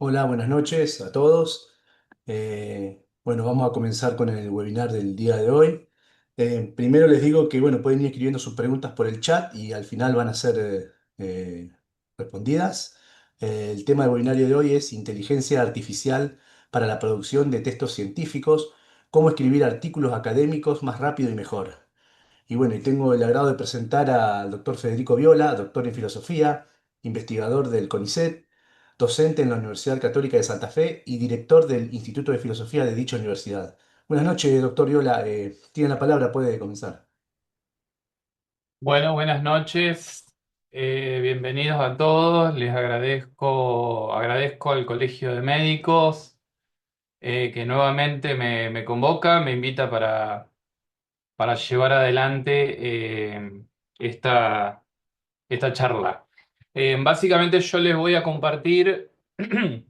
Hola, buenas noches a todos. Bueno, vamos a comenzar con el webinar del día de hoy. Primero les digo que bueno, pueden ir escribiendo sus preguntas por el chat y al final van a ser respondidas. El tema del webinario de hoy es inteligencia artificial para la producción de textos científicos, cómo escribir artículos académicos más rápido y mejor. Y bueno, y tengo el agrado de presentar al doctor Federico Viola, doctor en filosofía, investigador del CONICET, docente en la Universidad Católica de Santa Fe y director del Instituto de Filosofía de dicha universidad. Buenas noches, doctor Viola. Tiene la palabra, puede comenzar. Bueno, buenas noches. Bienvenidos a todos. Les agradezco al Colegio de Médicos que nuevamente me convoca, me invita para llevar adelante esta, esta charla. Básicamente yo les voy a compartir un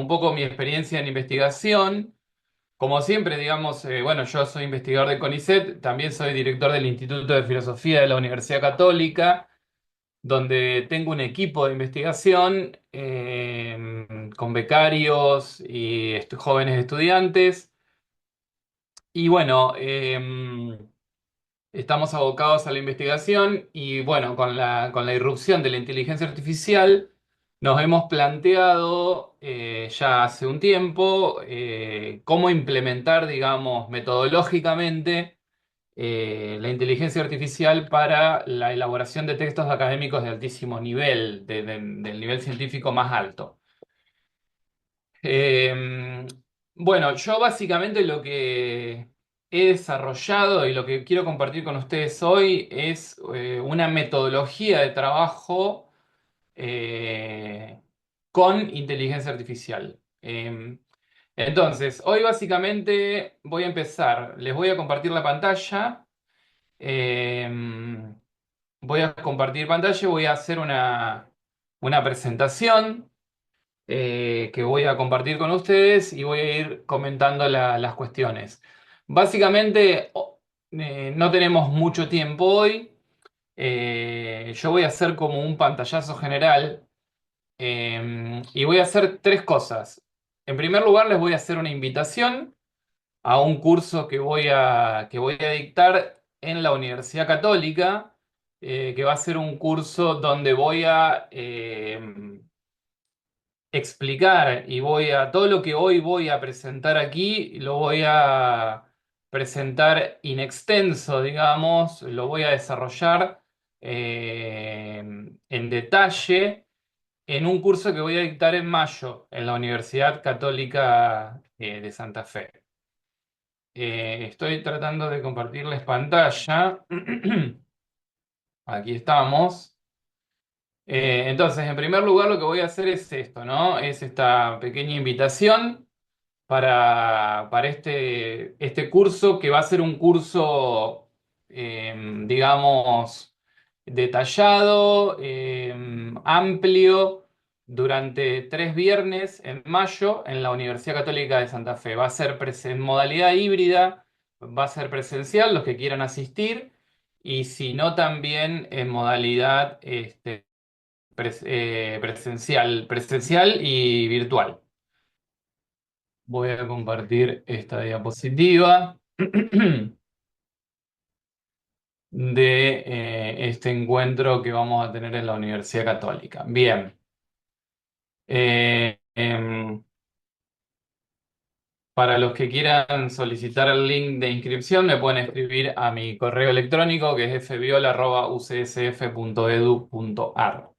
poco mi experiencia en investigación. Como siempre, digamos, bueno, yo soy investigador de CONICET, también soy director del Instituto de Filosofía de la Universidad Católica, donde tengo un equipo de investigación con becarios y jóvenes estudiantes. Y bueno, estamos abocados a la investigación y bueno, con la irrupción de la inteligencia artificial, nos hemos planteado ya hace un tiempo cómo implementar, digamos, metodológicamente la inteligencia artificial para la elaboración de textos académicos de altísimo nivel, del nivel científico más alto. Eh, bueno, yo básicamente lo que he desarrollado y lo que quiero compartir con ustedes hoy es una metodología de trabajo eh, con inteligencia artificial. Entonces, hoy básicamente voy a empezar, les voy a compartir la pantalla. Eh, Voy a compartir pantalla, voy a hacer una presentación que voy a compartir con ustedes y voy a ir comentando las cuestiones. Básicamente, no tenemos mucho tiempo hoy. Yo voy a hacer como un pantallazo general y voy a hacer tres cosas. En primer lugar, les voy a hacer una invitación a un curso que voy a dictar en la Universidad Católica, que va a ser un curso donde voy a explicar y voy a todo lo que hoy voy a presentar aquí, lo voy a presentar in extenso, digamos, lo voy a desarrollar en detalle en un curso que voy a dictar en mayo en la Universidad Católica de Santa Fe. Estoy tratando de compartirles pantalla. Aquí estamos. Entonces, en primer lugar, lo que voy a hacer es esto, ¿no? Es esta pequeña invitación para este curso, que va a ser un curso, digamos, detallado, amplio, durante 3 viernes en mayo en la Universidad Católica de Santa Fe. Va a ser en modalidad híbrida, va a ser presencial, los que quieran asistir, y si no, también en modalidad presencial y virtual. Voy a compartir esta diapositiva de este encuentro que vamos a tener en la Universidad Católica. Bien. Eh, em, para los que quieran solicitar el link de inscripción, me pueden escribir a mi correo electrónico, que es fviola@ucsf.edu.ar.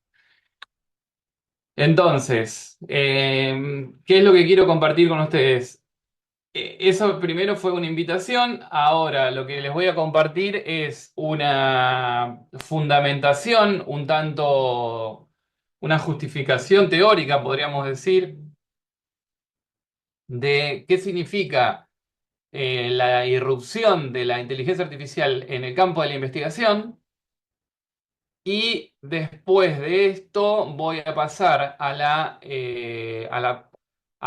Entonces, ¿qué es lo que quiero compartir con ustedes? Eso primero fue una invitación. Ahora lo que les voy a compartir es una fundamentación, un tanto, una justificación teórica, podríamos decir, de qué significa la irrupción de la inteligencia artificial en el campo de la investigación. Y después de esto voy a pasar a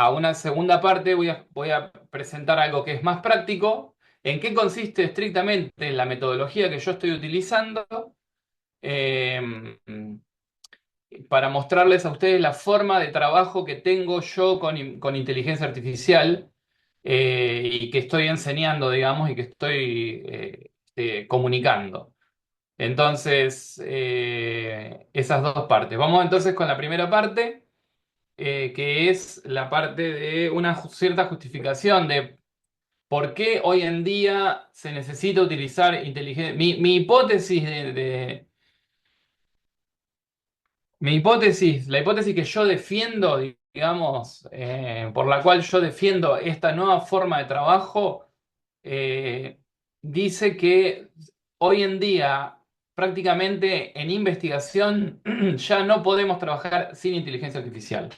una segunda parte, voy a presentar algo que es más práctico, en qué consiste estrictamente la metodología que yo estoy utilizando, eh, para mostrarles a ustedes la forma de trabajo que tengo yo con inteligencia artificial y que estoy enseñando, digamos, y que estoy comunicando. Entonces, esas dos partes. Vamos entonces con la primera parte, que es la parte de una cierta justificación de por qué hoy en día se necesita utilizar inteligencia. Mi hipótesis mi hipótesis, la hipótesis que yo defiendo, digamos, por la cual yo defiendo esta nueva forma de trabajo, eh, dice que hoy en día, prácticamente en investigación, ya no podemos trabajar sin inteligencia artificial.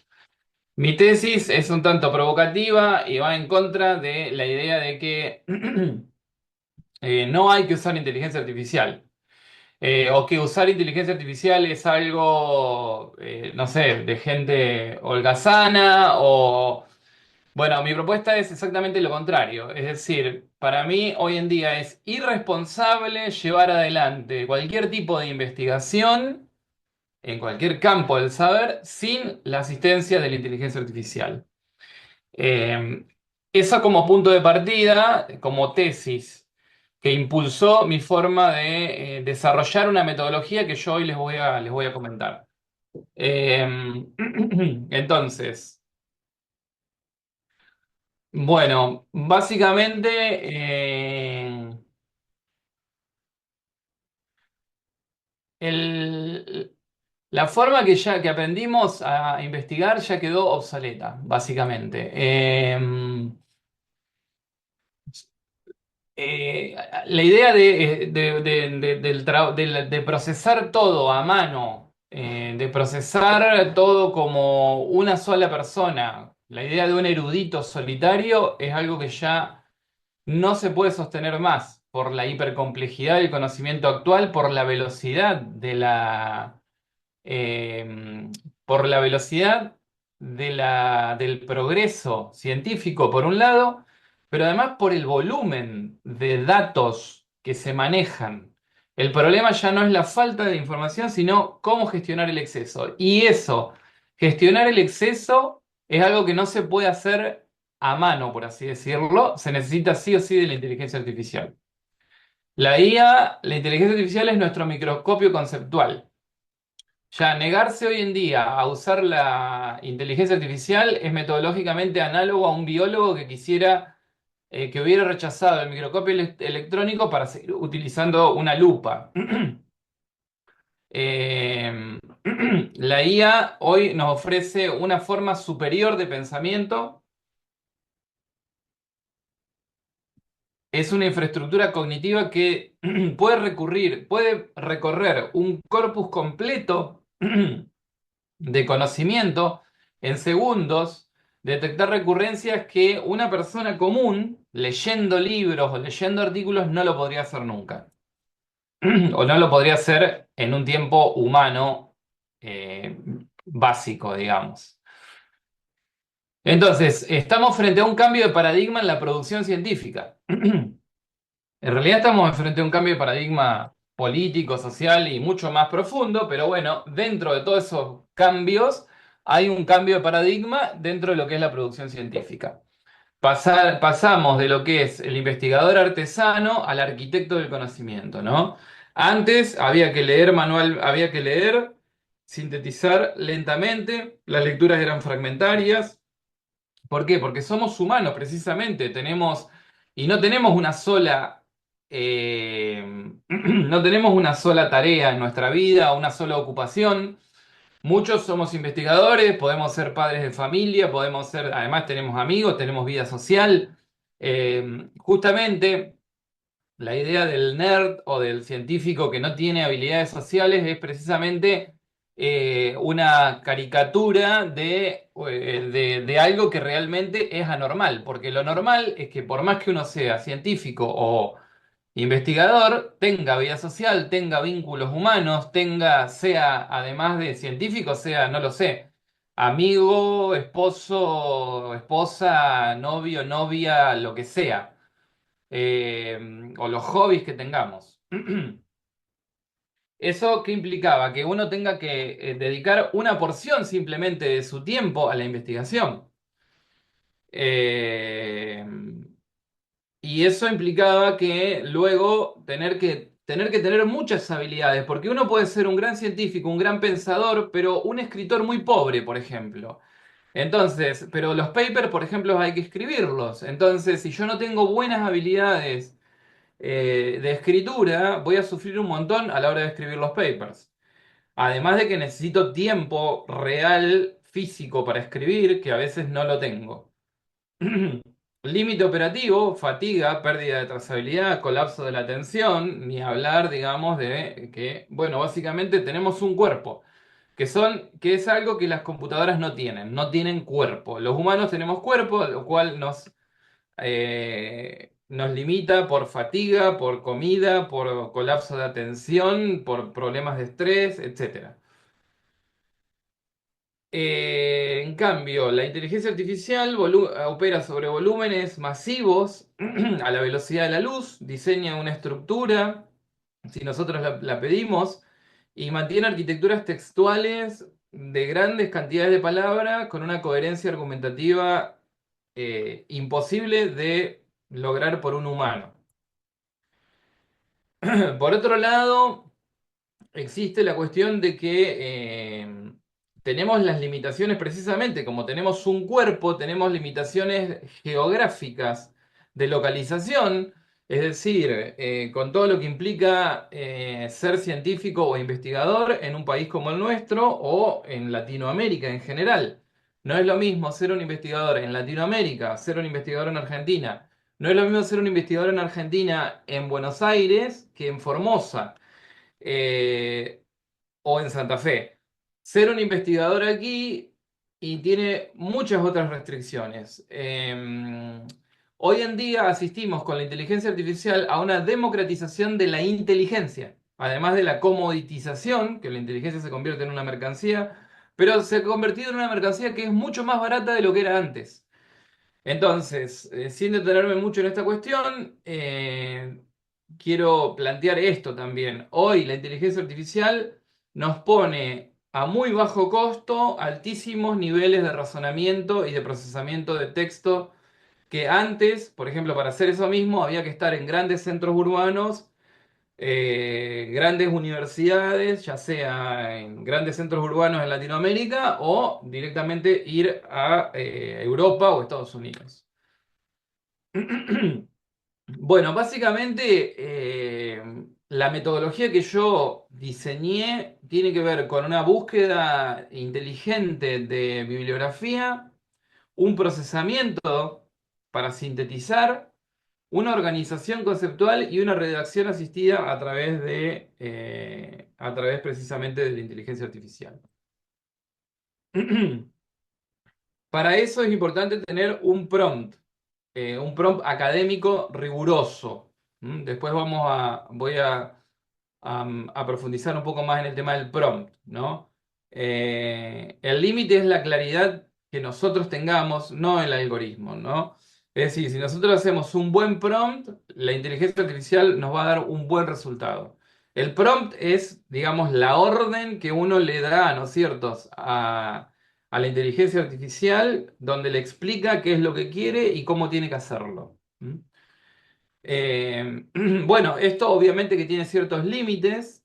Mi tesis es un tanto provocativa y va en contra de la idea de que no hay que usar inteligencia artificial. O que usar inteligencia artificial es algo, no sé, de gente holgazana o... Bueno, mi propuesta es exactamente lo contrario. Es decir, para mí hoy en día es irresponsable llevar adelante cualquier tipo de investigación en cualquier campo del saber sin la asistencia de la inteligencia artificial. Eh, Eso como punto de partida, como tesis, que impulsó mi forma de desarrollar una metodología que yo hoy les voy a comentar. Eh, entonces, bueno, básicamente el- la forma que aprendimos a investigar ya quedó obsoleta, básicamente. La idea de procesar todo a mano, de procesar todo como una sola persona, la idea de un erudito solitario es algo que ya no se puede sostener más por la hipercomplejidad del conocimiento actual, por la velocidad eh, por la velocidad del progreso científico, por un lado, pero además por el volumen de datos que se manejan. El problema ya no es la falta de información, sino cómo gestionar el exceso. Y eso, gestionar el exceso es algo que no se puede hacer a mano, por así decirlo. Se necesita sí o sí de la inteligencia artificial. La IA, la inteligencia artificial es nuestro microscopio conceptual. Ya negarse hoy en día a usar la inteligencia artificial es metodológicamente análogo a un biólogo que quisiera, que hubiera rechazado el microscopio electrónico para seguir utilizando una lupa. Eh, la IA hoy nos ofrece una forma superior de pensamiento. Es una infraestructura cognitiva que puede recorrer un corpus completo de conocimiento en segundos, detectar recurrencias que una persona común, leyendo libros o leyendo artículos, no lo podría hacer nunca. O no lo podría hacer en un tiempo humano eh, básico, digamos. Entonces, estamos frente a un cambio de paradigma en la producción científica. En realidad estamos frente a un cambio de paradigma político, social y mucho más profundo, pero bueno, dentro de todos esos cambios hay un cambio de paradigma dentro de lo que es la producción científica. Pasamos de lo que es el investigador artesano al arquitecto del conocimiento, ¿no? Antes había que leer manual, había que leer, sintetizar lentamente, las lecturas eran fragmentarias. ¿Por qué? Porque somos humanos, precisamente. Y no tenemos una sola, no tenemos una sola tarea en nuestra vida, una sola ocupación. Muchos somos investigadores, podemos ser padres de familia, podemos ser, además tenemos amigos, tenemos vida social. Justamente. La idea del nerd o del científico que no tiene habilidades sociales es precisamente una caricatura de algo que realmente es anormal, porque lo normal es que por más que uno sea científico o investigador, tenga vida social, tenga vínculos humanos, sea, además de científico, sea, no lo sé, amigo, esposo, esposa, novio, novia, lo que sea o los hobbies que tengamos. ¿Eso qué implicaba? Que uno tenga que dedicar una porción simplemente de su tiempo a la investigación. Eh, y eso implicaba que luego tener que tener muchas habilidades, porque uno puede ser un gran científico, un gran pensador, pero un escritor muy pobre, por ejemplo. Entonces, pero los papers, por ejemplo, hay que escribirlos. Entonces, si yo no tengo buenas habilidades de escritura, voy a sufrir un montón a la hora de escribir los papers. Además de que necesito tiempo real, físico para escribir, que a veces no lo tengo. Límite operativo, fatiga, pérdida de trazabilidad, colapso de la atención, ni hablar, digamos, de que, bueno, básicamente tenemos un cuerpo, que es algo que las computadoras no tienen, no tienen cuerpo. Los humanos tenemos cuerpo, lo cual nos limita por fatiga, por comida, por colapso de atención, por problemas de estrés, etcétera. En cambio, la inteligencia artificial opera sobre volúmenes masivos a la velocidad de la luz, diseña una estructura, si nosotros la pedimos, y mantiene arquitecturas textuales de grandes cantidades de palabras con una coherencia argumentativa imposible de lograr por un humano. Por otro lado, existe la cuestión de que tenemos las limitaciones precisamente, como tenemos un cuerpo, tenemos limitaciones geográficas de localización, es decir, con todo lo que implica ser científico o investigador en un país como el nuestro o en Latinoamérica en general. No es lo mismo ser un investigador en Latinoamérica, ser un investigador en Argentina. No es lo mismo ser un investigador en Argentina en Buenos Aires que en Formosa. Eh, o en Santa Fe. Ser un investigador aquí y tiene muchas otras restricciones. Hoy en día asistimos con la inteligencia artificial a una democratización de la inteligencia, además de la comoditización, que la inteligencia se convierte en una mercancía, pero se ha convertido en una mercancía que es mucho más barata de lo que era antes. Entonces, sin detenerme mucho en esta cuestión, quiero plantear esto también. Hoy la inteligencia artificial nos pone a muy bajo costo altísimos niveles de razonamiento y de procesamiento de texto que antes, por ejemplo, para hacer eso mismo había que estar en grandes centros urbanos, grandes universidades, ya sea en grandes centros urbanos en Latinoamérica o directamente ir a Europa o Estados Unidos. Bueno, básicamente la metodología que yo diseñé tiene que ver con una búsqueda inteligente de bibliografía, un procesamiento para sintetizar, una organización conceptual y una redacción asistida a través precisamente de la inteligencia artificial. Para eso es importante tener un prompt académico riguroso. Después voy a profundizar un poco más en el tema del prompt, ¿no? El límite es la claridad que nosotros tengamos, no el algoritmo, ¿no? Es decir, si nosotros hacemos un buen prompt, la inteligencia artificial nos va a dar un buen resultado. El prompt es, digamos, la orden que uno le da, ¿no es cierto?, a la inteligencia artificial, donde le explica qué es lo que quiere y cómo tiene que hacerlo. Bueno, esto obviamente que tiene ciertos límites.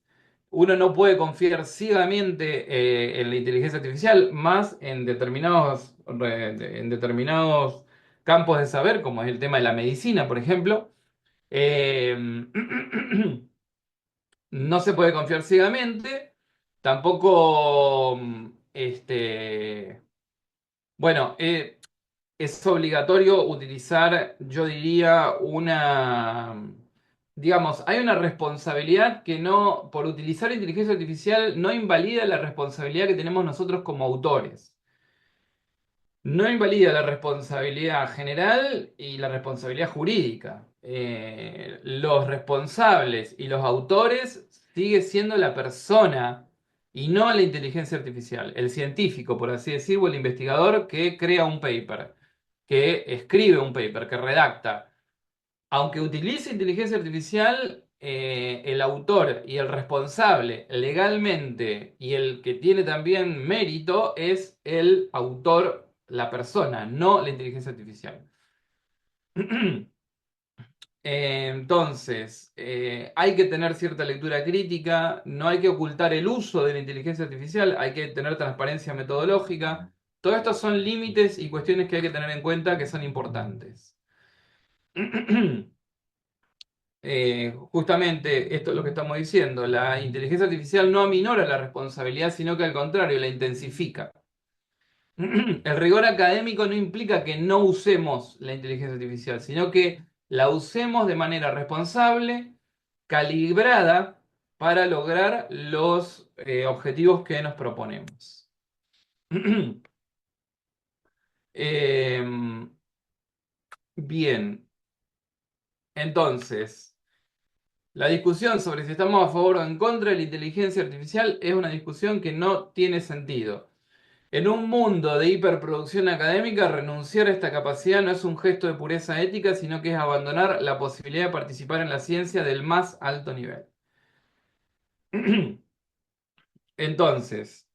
Uno no puede confiar ciegamente en la inteligencia artificial, más en determinados campos de saber, como es el tema de la medicina, por ejemplo. Eh, no se puede confiar ciegamente. Tampoco, bueno, es obligatorio utilizar, yo diría, digamos, hay una responsabilidad que no, por utilizar inteligencia artificial, no invalida la responsabilidad que tenemos nosotros como autores. No invalida la responsabilidad general y la responsabilidad jurídica. Los responsables y los autores sigue siendo la persona y no la inteligencia artificial, el científico, por así decirlo, o el investigador que crea un paper, que escribe un paper, que redacta. aunque utilice inteligencia artificial, el autor y el responsable legalmente y el que tiene también mérito es el autor, la persona, no la inteligencia artificial. Entonces, hay que tener cierta lectura crítica, no hay que ocultar el uso de la inteligencia artificial, hay que tener transparencia metodológica. Todos estos son límites y cuestiones que hay que tener en cuenta que son importantes. Justamente esto es lo que estamos diciendo, la inteligencia artificial no aminora la responsabilidad, sino que al contrario, la intensifica. El rigor académico no implica que no usemos la inteligencia artificial, sino que la usemos de manera responsable, calibrada, para lograr los objetivos que nos proponemos. Bien, entonces, la discusión sobre si estamos a favor o en contra de la inteligencia artificial es una discusión que no tiene sentido. En un mundo de hiperproducción académica, renunciar a esta capacidad no es un gesto de pureza ética, sino que es abandonar la posibilidad de participar en la ciencia del más alto nivel. Entonces,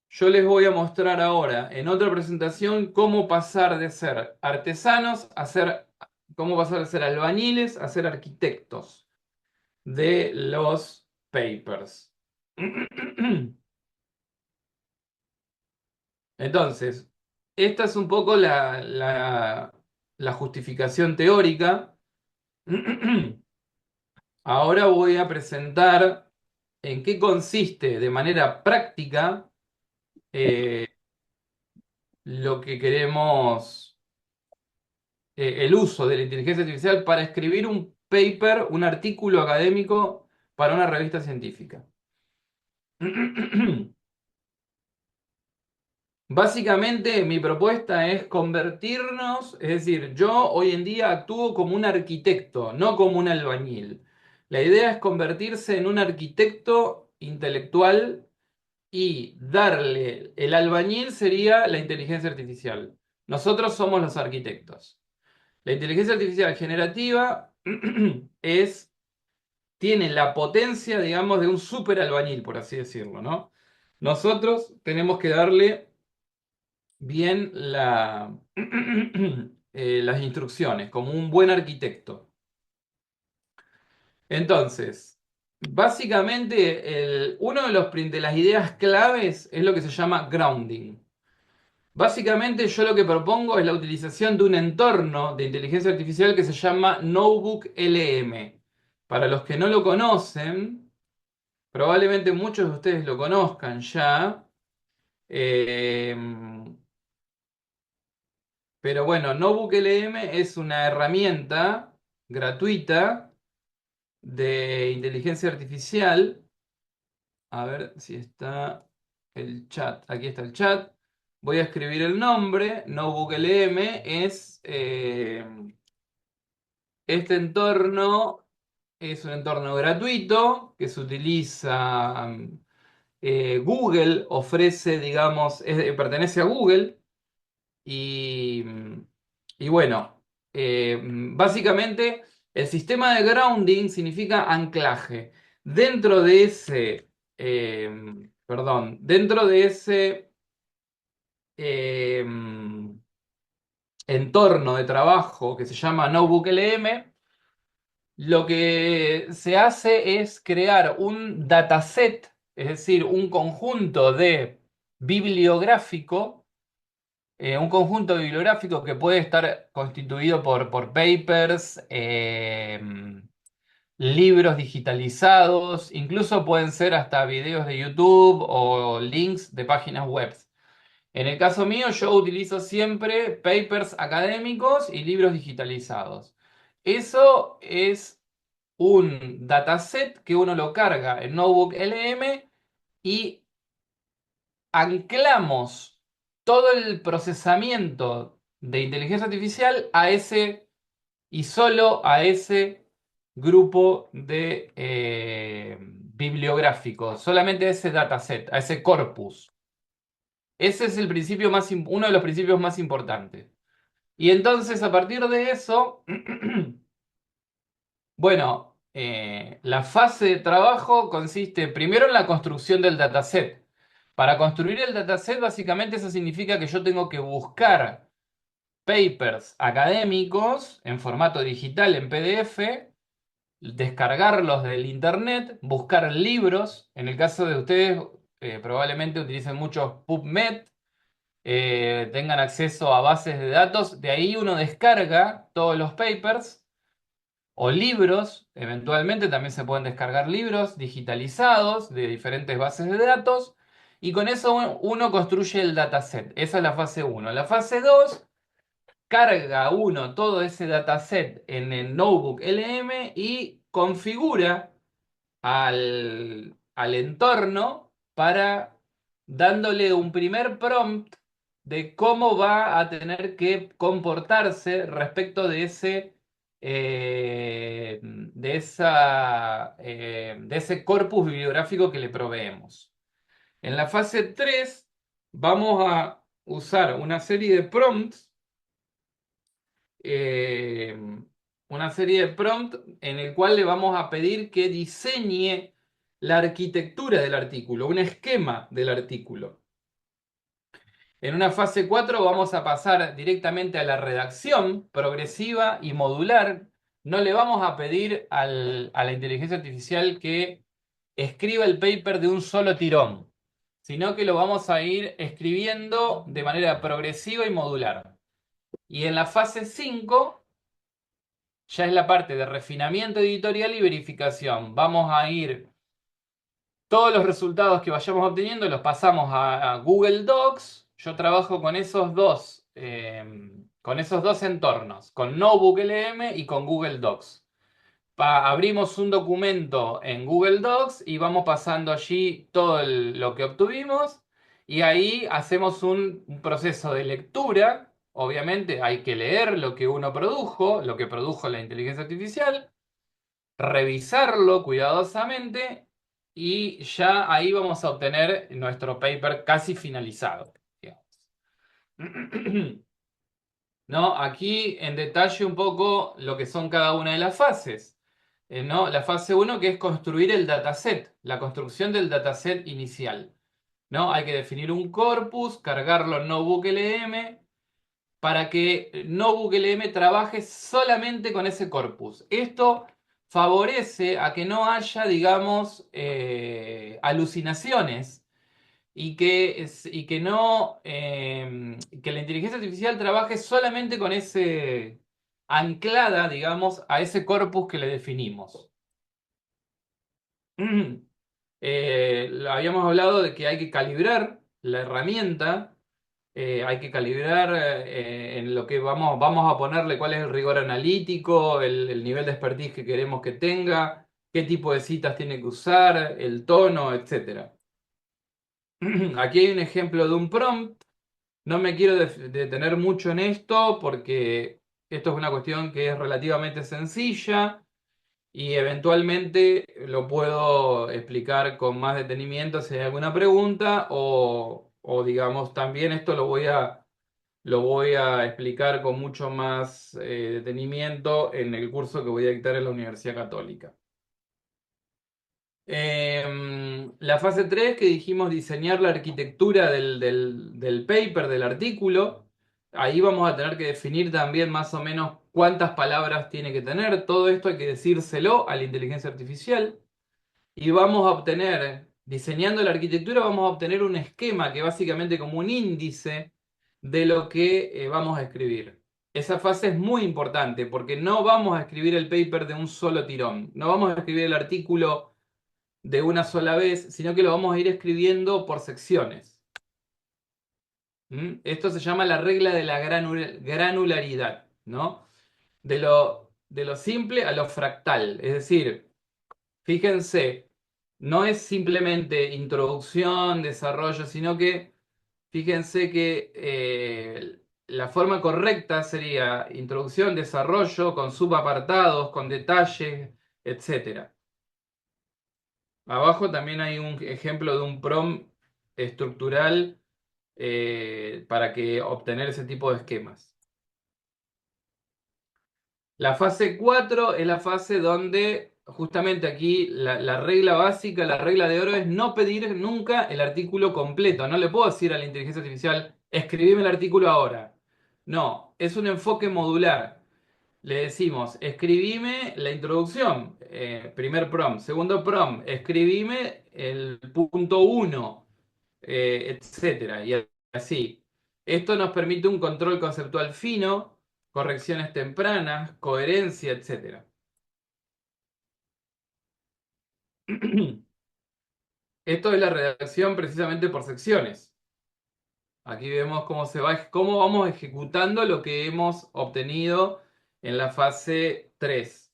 yo les voy a mostrar ahora en otra presentación cómo pasar de ser artesanos a ser, cómo pasar de ser albañiles a ser arquitectos de los papers. Entonces, esta es un poco la justificación teórica. Ahora voy a presentar en qué consiste de manera práctica eh, lo que queremos, el uso de la inteligencia artificial para escribir un paper, un artículo académico para una revista científica. Básicamente mi propuesta es convertirnos, es decir, yo hoy en día actúo como un arquitecto, no como un albañil. La idea es convertirse en un arquitecto intelectual y darle, el albañil sería la inteligencia artificial. Nosotros somos los arquitectos. La inteligencia artificial generativa es, tiene la potencia, digamos, de un super albañil, por así decirlo, ¿no? Nosotros tenemos que darle bien las instrucciones, como un buen arquitecto. Entonces, básicamente, uno de, de las ideas claves es lo que se llama grounding. Básicamente, yo lo que propongo es la utilización de un entorno de inteligencia artificial que se llama Notebook LM. Para los que no lo conocen, probablemente muchos de ustedes lo conozcan ya. eh, Pero bueno, Notebook LM es una herramienta gratuita de inteligencia artificial. A ver si está el chat. Aquí está el chat. Voy a escribir el nombre. Notebook LM es este entorno. Es un entorno gratuito que se utiliza. Google ofrece, digamos, pertenece a Google. Y, y bueno, básicamente el sistema de grounding significa anclaje. Dentro de ese, dentro de ese eh, entorno de trabajo que se llama Notebook LM, lo que se hace es crear un dataset, es decir, un conjunto de bibliográfico, un conjunto bibliográfico que puede estar constituido por papers, libros digitalizados, incluso pueden ser hasta videos de YouTube o links de páginas web. En el caso mío, yo utilizo siempre papers académicos y libros digitalizados. Eso es un dataset que uno lo carga en Notebook LM y anclamos todo el procesamiento de inteligencia artificial a ese y solo a ese grupo de bibliográfico, solamente a ese dataset, a ese corpus. Ese es el principio uno de los principios más importantes. Y entonces, a partir de eso, Bueno, la fase de trabajo consiste primero en la construcción del dataset. Para construir el dataset, básicamente eso significa que yo tengo que buscar papers académicos en formato digital, en PDF, descargarlos del internet, buscar libros. En el caso de ustedes, probablemente utilicen muchos PubMed, tengan acceso a bases de datos. De ahí uno descarga todos los papers o libros. Eventualmente también se pueden descargar libros digitalizados de diferentes bases de datos. Y con eso uno construye el dataset. Esa es la fase uno. La fase 2 carga uno todo ese dataset en el notebook LM y configura al entorno para dándole un primer prompt de cómo va a tener que comportarse respecto de de ese corpus bibliográfico que le proveemos. En la fase 3 vamos a usar eh, una serie de prompts en el cual le vamos a pedir que diseñe la arquitectura del artículo, un esquema del artículo. En una fase 4 vamos a pasar directamente a la redacción progresiva y modular. No le vamos a pedir a la inteligencia artificial que escriba el paper de un solo tirón, sino que lo vamos a ir escribiendo de manera progresiva y modular. Y en la fase 5 ya es la parte de refinamiento editorial y verificación. Vamos a ir, todos los resultados que vayamos obteniendo los pasamos a Google Docs. Yo trabajo con esos dos entornos, con Notebook LM y con Google Docs. Abrimos un documento en Google Docs y vamos pasando allí todo lo que obtuvimos y ahí hacemos un proceso de lectura. Obviamente hay que leer lo que uno produjo, lo que produjo la inteligencia artificial, revisarlo cuidadosamente y ya ahí vamos a obtener nuestro paper casi finalizado, digamos. ¿No? Aquí en detalle un poco lo que son cada una de las fases. ¿No? La fase uno que es construir el dataset, la construcción del dataset inicial. ¿No? Hay que definir un corpus, cargarlo en Notebook LM para que Notebook LM trabaje solamente con ese corpus. Esto favorece a que no haya, digamos, alucinaciones y que no que la inteligencia artificial trabaje solamente con ese anclada, digamos, a ese corpus que le definimos. Habíamos hablado de que hay que calibrar la herramienta, hay que calibrar en lo que vamos a ponerle cuál es el rigor analítico, el nivel de expertise que queremos que tenga, qué tipo de citas tiene que usar, el tono, etcétera. Aquí hay un ejemplo de un prompt. No me quiero detener mucho en esto porque esto es una cuestión que es relativamente sencilla y eventualmente lo puedo explicar con más detenimiento si hay alguna pregunta o digamos también esto lo voy a explicar con mucho más detenimiento en el curso que voy a dictar en la Universidad Católica. La fase 3 que dijimos diseñar la arquitectura del paper, del artículo. Ahí vamos a tener que definir también más o menos cuántas palabras tiene que tener. Todo esto hay que decírselo a la inteligencia artificial. Y vamos a obtener, diseñando la arquitectura, vamos a obtener un esquema que básicamente como un índice de lo que vamos a escribir. Esa fase es muy importante porque no vamos a escribir el paper de un solo tirón. No vamos a escribir el artículo de una sola vez, sino que lo vamos a ir escribiendo por secciones. Esto se llama la regla de la granularidad, ¿no? De lo simple a lo fractal. Es decir, fíjense, no es simplemente introducción, desarrollo, sino que fíjense que la forma correcta sería introducción, desarrollo, con subapartados, con detalles, etcétera. Abajo también hay un ejemplo de un prompt estructural para que obtener ese tipo de esquemas. La fase 4 es la fase donde justamente aquí la regla básica, la regla de oro es no pedir nunca el artículo completo. No le puedo decir a la inteligencia artificial, escribime el artículo ahora. No, es un enfoque modular. Le decimos, escribime la introducción, primer prompt. Segundo prompt, escribime el punto uno, etcétera. Y así. Esto nos permite un control conceptual fino, correcciones tempranas, coherencia, etcétera. Esto es la redacción precisamente por secciones. Aquí vemos cómo vamos ejecutando lo que hemos obtenido en la fase 3.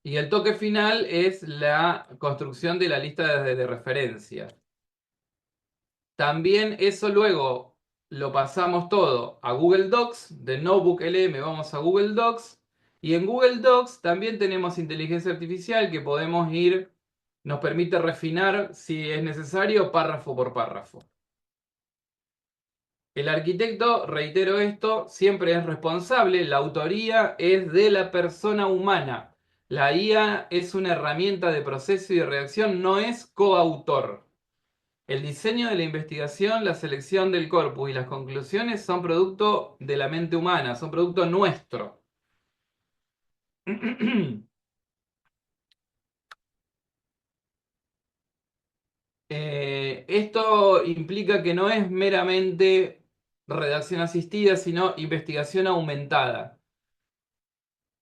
Y el toque final es la construcción de la lista de referencias. También eso luego lo pasamos todo a Google Docs. De Notebook LM vamos a Google Docs. Y en Google Docs también tenemos inteligencia artificial que podemos ir, nos permite refinar si es necesario párrafo por párrafo. El arquitecto, reitero esto, siempre es responsable, la autoría es de la persona humana. La IA es una herramienta de proceso y de reacción, no es coautor. El diseño de la investigación, la selección del corpus y las conclusiones son producto de la mente humana, son producto nuestro. Esto implica que no es meramente redacción asistida, sino investigación aumentada.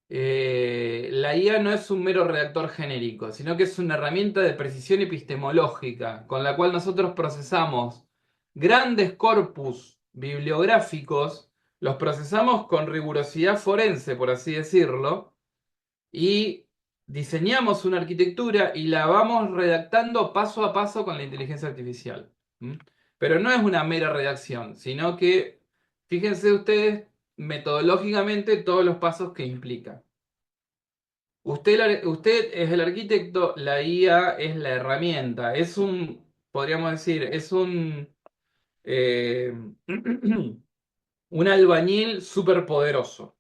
La IA no es un mero redactor genérico, sino que es una herramienta de precisión epistemológica, con la cual nosotros procesamos grandes corpus bibliográficos, los procesamos con rigurosidad forense, por así decirlo, y diseñamos una arquitectura y la vamos redactando paso a paso con la inteligencia artificial. ¿Mm? Pero no es una mera redacción, sino que, fíjense ustedes, metodológicamente todos los pasos que implica. Usted es el arquitecto, la IA es la herramienta, podríamos decir, eh, un albañil superpoderoso.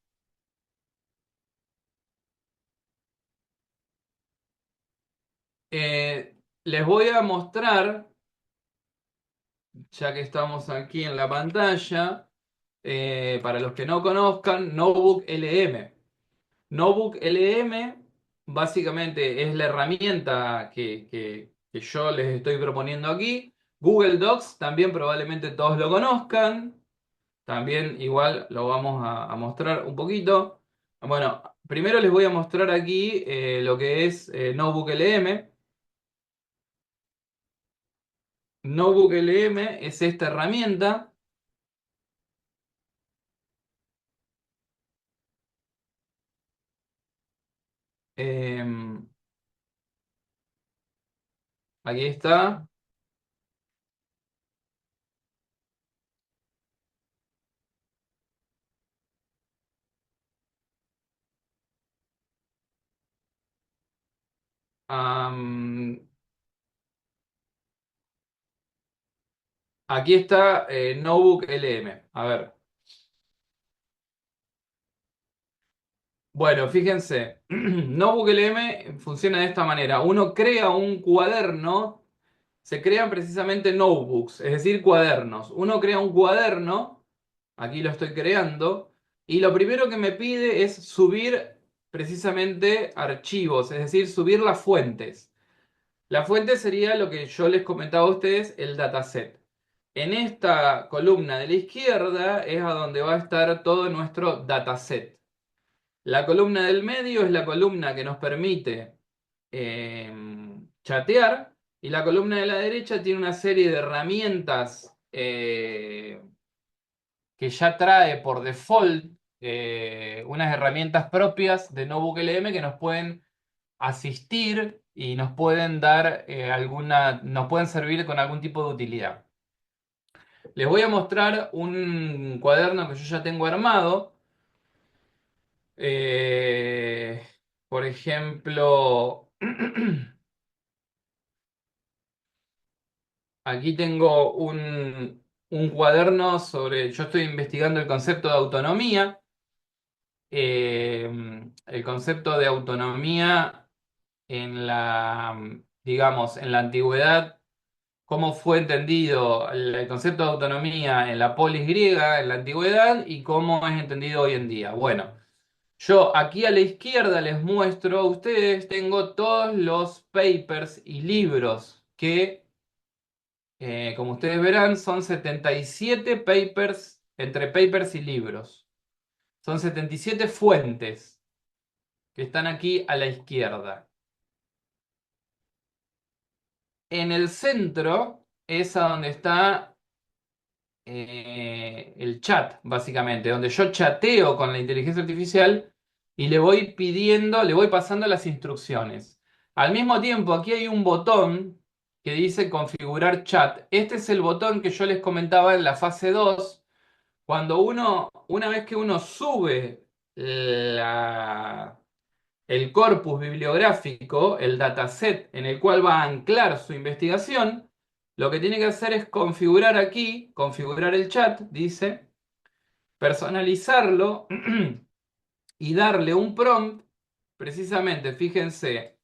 Les voy a mostrar, ya que estamos aquí en la pantalla, para los que no conozcan, Notebook LM. Notebook LM básicamente es la herramienta que yo les estoy proponiendo aquí. Google Docs también probablemente todos lo conozcan. También igual lo vamos a mostrar un poquito. Bueno, primero les voy a mostrar aquí lo que es Notebook LM. Notebook LM es esta herramienta. Em, Aquí está. Am, Aquí está Notebook LM. A ver. Bueno, fíjense, Notebook LM funciona de esta manera. Uno crea un cuaderno, se crean precisamente notebooks, es decir, cuadernos. Uno crea un cuaderno, aquí lo estoy creando, y lo primero que me pide es subir precisamente archivos, es decir, subir las fuentes. La fuente sería lo que yo les comentaba a ustedes, el dataset. En esta columna de la izquierda es a donde va a estar todo nuestro dataset. La columna del medio es la columna que nos permite eh, chatear y la columna de la derecha tiene una serie de herramientas que ya trae por default unas herramientas propias de Notebook LM que nos pueden asistir y nos pueden dar nos pueden servir con algún tipo de utilidad. Les voy a mostrar un cuaderno que yo ya tengo armado. Eh, por ejemplo, aquí tengo un cuaderno yo estoy investigando el concepto de autonomía. El concepto de autonomía digamos, en la antigüedad, cómo fue entendido el concepto de autonomía en la polis griega, en la antigüedad, y cómo es entendido hoy en día. Bueno, yo aquí a la izquierda les muestro a ustedes, tengo todos los papers y libros que, como ustedes verán, son 77 papers, entre papers y libros. Son 77 fuentes que están aquí a la izquierda. En el centro es a donde está el chat, básicamente, donde yo chateo con la inteligencia artificial y le voy pidiendo, le voy pasando las instrucciones. Al mismo tiempo, aquí hay un botón que dice configurar chat. Este es el botón que yo les comentaba en la fase 2. Una vez que uno sube el corpus bibliográfico, el dataset en el cual va a anclar su investigación, lo que tiene que hacer es configurar aquí, configurar el chat, dice, personalizarlo y darle un prompt, precisamente, fíjense,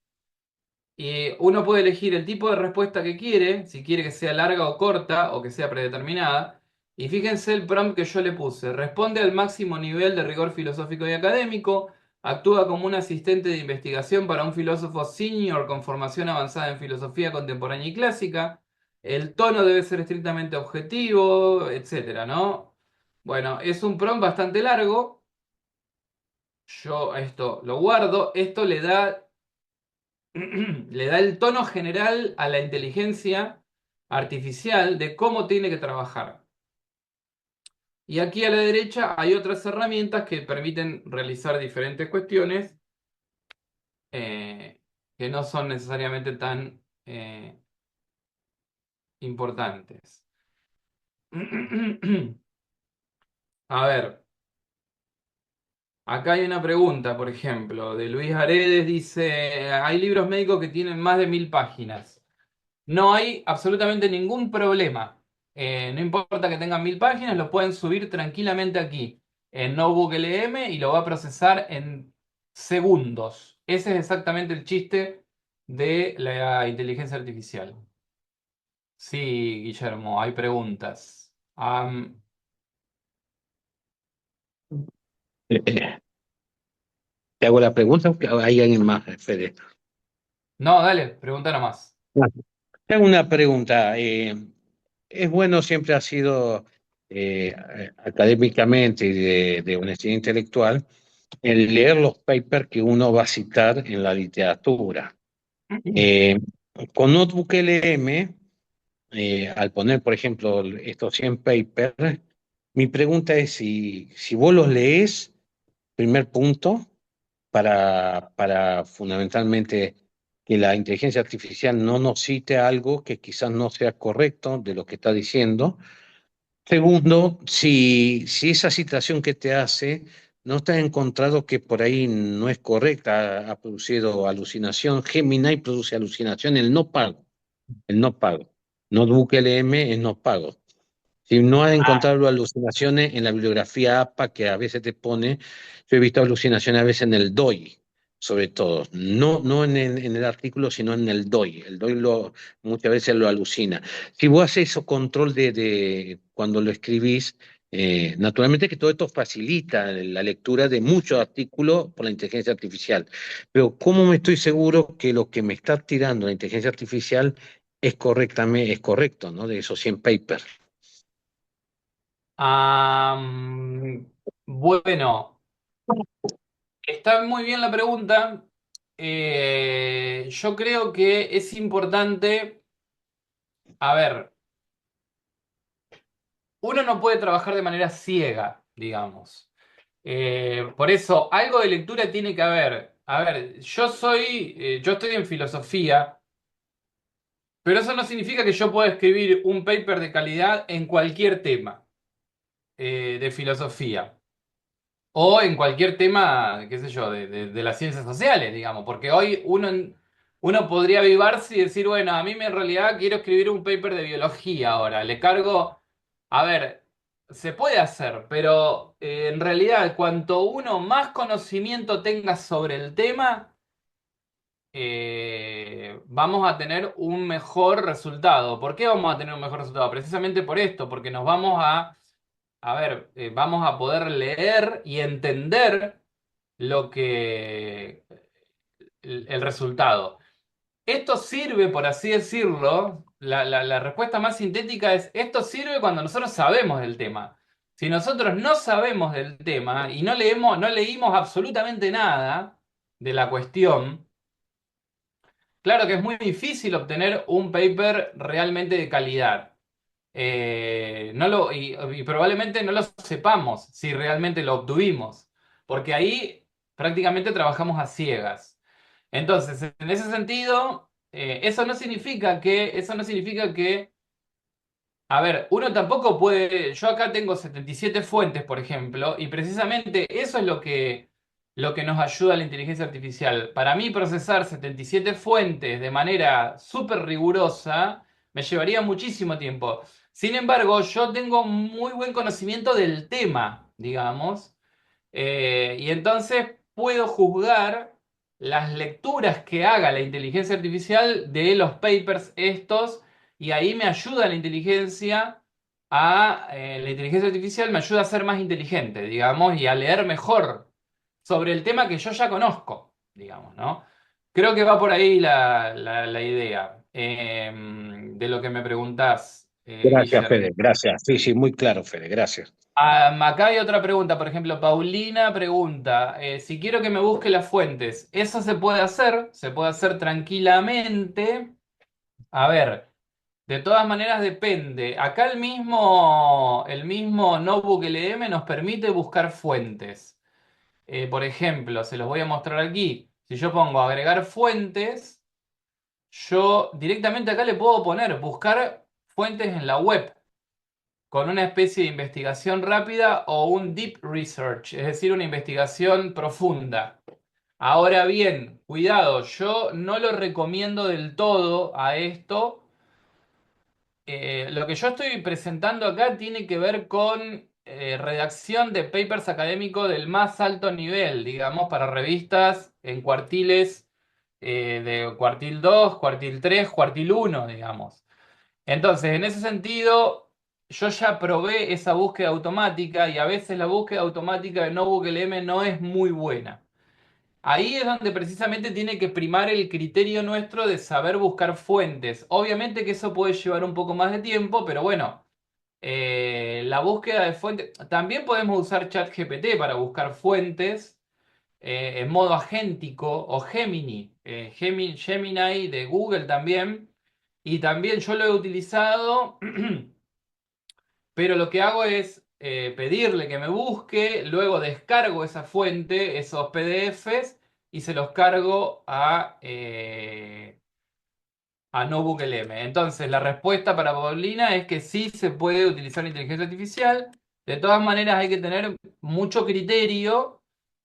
uno puede elegir el tipo de respuesta que quiere, si quiere que sea larga o corta o que sea predeterminada. Y fíjense el prompt que yo le puse. Responde al máximo nivel de rigor filosófico y académico. Actúa como un asistente de investigación para un filósofo senior con formación avanzada en filosofía contemporánea y clásica. El tono debe ser estrictamente objetivo, etcétera, ¿no? Bueno, es un prompt bastante largo. Yo esto lo guardo. Esto le da el tono general a la inteligencia artificial de cómo tiene que trabajar. Y aquí a la derecha hay otras herramientas que permiten realizar diferentes cuestiones eh, que no son necesariamente tan importantes. A ver, acá hay una pregunta, por ejemplo, de Luis Aredes, dice, hay libros médicos que tienen más de 1000 páginas. No hay absolutamente ningún problema. No importa que tengan 1000 páginas, lo pueden subir tranquilamente aquí en Notebook LM y lo va a procesar en segundos. Ese es exactamente el chiste de la inteligencia artificial. Sí, Guillermo, hay preguntas. Eh, Te hago la pregunta, ¿o hay alguien más, Fede? No, dale, pregunta nomás. Ah, Te hago una pregunta. Es bueno, siempre ha sido académicamente y de honestidad intelectual, el leer los papers que uno va a citar en la literatura. Eh, con Notebook LM, al poner, por ejemplo, estos 100 papers, mi pregunta es si vos los lees, primer punto, para fundamentalmente que la inteligencia artificial no nos cite algo que quizás no sea correcto de lo que está diciendo. Segundo, si esa citación que te hace no te ha encontrado que por ahí no es correcta, ha producido alucinación. Gemini produce alucinación, el no pago, el no pago. Notebook LM es no pago. Si no has encontrado alucinaciones en la bibliografía APA que a veces te pone, yo he visto alucinaciones a veces en el DOI, sobre todo, no en el artículo, sino en el DOI. El DOI muchas veces lo alucina. Si vos haces eso control de cuando lo escribís, naturalmente que todo esto facilita la lectura de muchos artículos por la inteligencia artificial. Pero ¿cómo me estoy seguro que lo que me está tirando la inteligencia artificial es correcto, ¿no? De esos 100 papers. Bueno, está muy bien la pregunta. Yo creo que es importante, a ver, uno no puede trabajar de manera ciega, digamos. Por eso, algo de lectura tiene que haber. A ver, yo estoy en filosofía, pero eso no significa que yo pueda escribir un paper de calidad en cualquier tema de filosofía. O en cualquier tema, qué sé yo, de las ciencias sociales, digamos, porque hoy uno podría avivarse y decir, bueno, a mí en realidad quiero escribir un paper de biología ahora, le cargo. A ver, se puede hacer, pero en realidad cuanto uno más conocimiento tenga sobre el tema, vamos a tener un mejor resultado. ¿Por qué vamos a tener un mejor resultado? Precisamente por esto, porque nos vamos a ver, vamos a poder leer y entender lo que, el resultado. Esto sirve, por así decirlo, la respuesta más sintética es, esto sirve cuando nosotros sabemos del tema. Si nosotros no sabemos del tema y no leímos absolutamente nada de la cuestión, claro que es muy difícil obtener un paper realmente de calidad. Y probablemente no lo sepamos si realmente lo obtuvimos, porque ahí prácticamente trabajamos a ciegas. Entonces, en ese sentido, eso no significa que, a ver, uno tampoco puede, yo acá tengo 77 fuentes, por ejemplo, y precisamente eso es lo que nos ayuda a la inteligencia artificial. Para mí, procesar 77 fuentes de manera súper rigurosa me llevaría muchísimo tiempo. Sin embargo, yo tengo muy buen conocimiento del tema, digamos. Y entonces puedo juzgar las lecturas que haga la inteligencia artificial de los papers estos, y ahí me ayuda la inteligencia artificial me ayuda a ser más inteligente, digamos, y a leer mejor sobre el tema que yo ya conozco, digamos, ¿no? Creo que va por ahí la idea de lo que me preguntás, Gracias, Guillermo. Fede, gracias. Sí, sí, muy claro, Fede, gracias. Acá hay otra pregunta, por ejemplo, Paulina pregunta, si quiero que me busque las fuentes, ¿eso se puede hacer tranquilamente. A ver, de todas maneras depende. Acá el mismo Notebook LM nos permite buscar fuentes. Por ejemplo, se los voy a mostrar aquí. Si yo pongo agregar fuentes, yo directamente acá le puedo poner buscar fuentes en la web, con una especie de investigación rápida o un deep research, es decir, una investigación profunda. Ahora bien, cuidado, yo no lo recomiendo del todo a esto. Lo que yo estoy presentando acá tiene que ver con redacción de papers académicos del más alto nivel, digamos, para revistas en cuartiles de cuartil 2, cuartil 3, cuartil 1, digamos. Entonces, en ese sentido, yo ya probé esa búsqueda automática y a veces la búsqueda automática de NoBookLM no es muy buena. Ahí es donde precisamente tiene que primar el criterio nuestro de saber buscar fuentes. Obviamente que eso puede llevar un poco más de tiempo, pero bueno, la búsqueda de fuentes. También podemos usar ChatGPT para buscar fuentes en modo agéntico o Gemini, Gemini de Google también. Y también yo lo he utilizado, pero lo que hago es pedirle que me busque, luego descargo esa fuente, esos PDFs, y se los cargo a NoBookLM. Entonces, la respuesta para Paulina es que sí se puede utilizar la inteligencia artificial. De todas maneras, hay que tener mucho criterio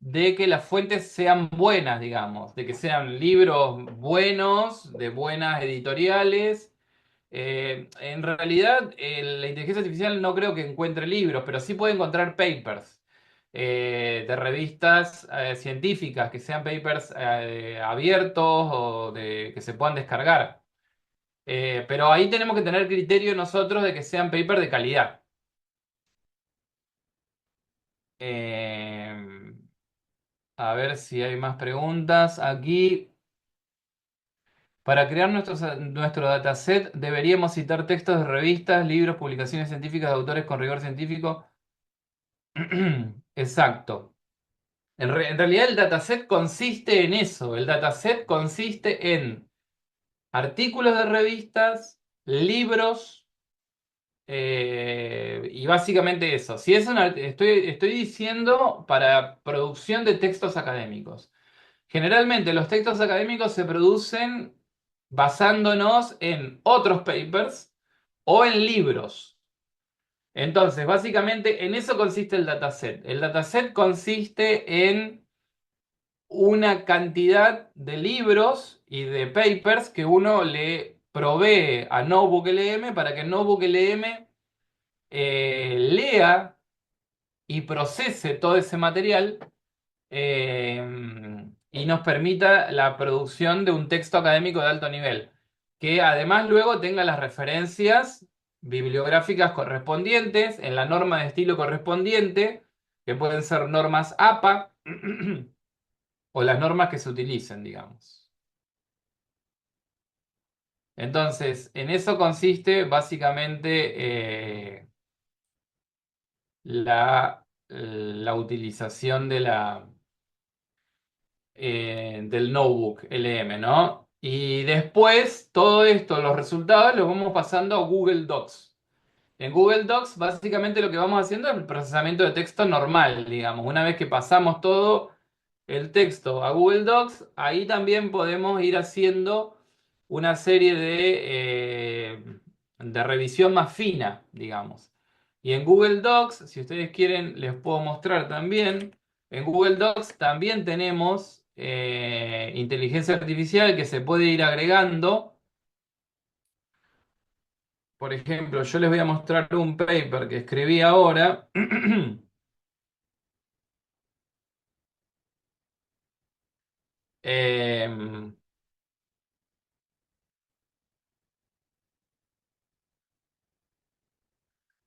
de que las fuentes sean buenas, digamos, de que sean libros buenos, de buenas editoriales. En realidad, la inteligencia artificial no creo que encuentre libros, pero sí puede encontrar papers de revistas científicas, que sean papers abiertos o que se puedan descargar. Pero ahí tenemos que tener criterio nosotros de que sean papers de calidad. Eh, a ver si hay más preguntas. Aquí, para crear nuestro dataset, deberíamos citar textos de revistas, libros, publicaciones científicas de autores con rigor científico. Exacto. En realidad el dataset consiste en eso. El dataset consiste en artículos de revistas, libros y básicamente eso. Si es estoy diciendo para producción de textos académicos. Generalmente los textos académicos se producen basándonos en otros papers o en libros. Entonces, básicamente en eso consiste el dataset. El dataset consiste en una cantidad de libros y de papers que uno le provee a NotebookLM para que NotebookLM lea y procese todo ese material y nos permita la producción de un texto académico de alto nivel, que además luego tenga las referencias bibliográficas correspondientes en la norma de estilo correspondiente, que pueden ser normas APA o las normas que se utilicen, digamos. Entonces, en eso consiste básicamente la utilización del notebook LM, ¿no? Y después todo esto, los resultados, los vamos pasando a Google Docs. En Google Docs, básicamente lo que vamos haciendo es el procesamiento de texto normal, digamos. Una vez que pasamos todo el texto a Google Docs, ahí también podemos ir haciendo una serie de revisión más fina, digamos. Y en Google Docs, si ustedes quieren, les puedo mostrar también. En Google Docs también tenemos inteligencia artificial que se puede ir agregando. Por ejemplo, yo les voy a mostrar un paper que escribí ahora. Em,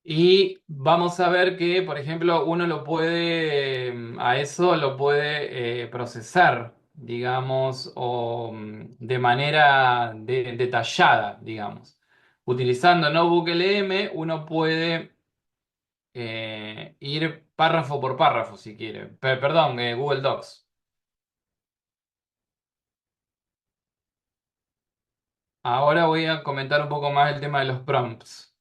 y vamos a ver que, por ejemplo, uno lo puede, a eso lo puede procesar, digamos, o de manera detallada, digamos. Utilizando Notebook LM, uno puede ir párrafo por párrafo, si quiere. Perdón, Google Docs. Ahora voy a comentar un poco más el tema de los prompts.